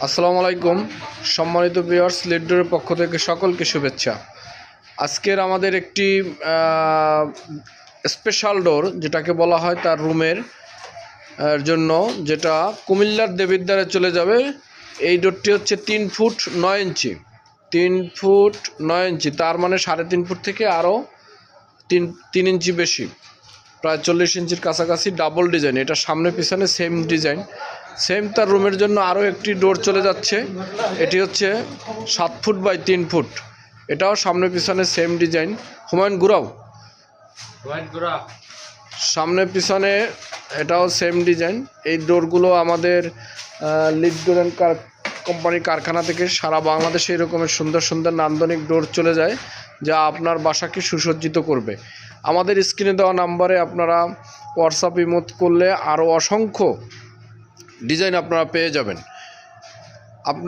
আসসালামু আলাইকুম সম্মানিত ভিউয়ার্স, লিড ডোরের পক্ষ থেকে সকলকে শুভেচ্ছা। আজকের আমাদের একটি স্পেশাল ডোর যেটাকে বলা হয় তার রুমের জন্য, যেটা কুমিল্লার দেবিদ্বারে চলে যাবে। এই ডোরটি হচ্ছে 3 ফুট 9 ইঞ্চি, 3 ফুট 9 ইঞ্চি, তার মানে 3.5 ফুট থেকে আরও 3 ইঞ্চি বেশি, প্রায় 40 ইঞ্চির কাছাকাছি। ডাবল ডিজাইন, এটা সামনে পিছনে সেম ডিজাইন, সেম। তার রুমের জন্য আরও একটি ডোর চলে যাচ্ছে। এটি হচ্ছে 7 ফুট বাই 3 ফুট, এটাও সামনে পিছনে সেম ডিজাইন। হুমায়ুন ঘুরাও, সামনে পিছনে এটাও সেম ডিজাইন। এই ডোরগুলো আমাদের লিড ডোর অ্যান্ড কোম্পানি কারখানা থেকে সারা বাংলাদেশে এরকমের সুন্দর সুন্দর নান্দনিক ডোর চলে যায়, যা আপনার বাসাকে সুসজ্জিত করবে। আমাদের স্ক্রিনে দেওয়া নাম্বারে আপনারা হোয়াটসঅ্যাপ ইমোট করলে আরও অসংখ্য ডিজাইন আপনারা পেয়ে যাবেন। আপনার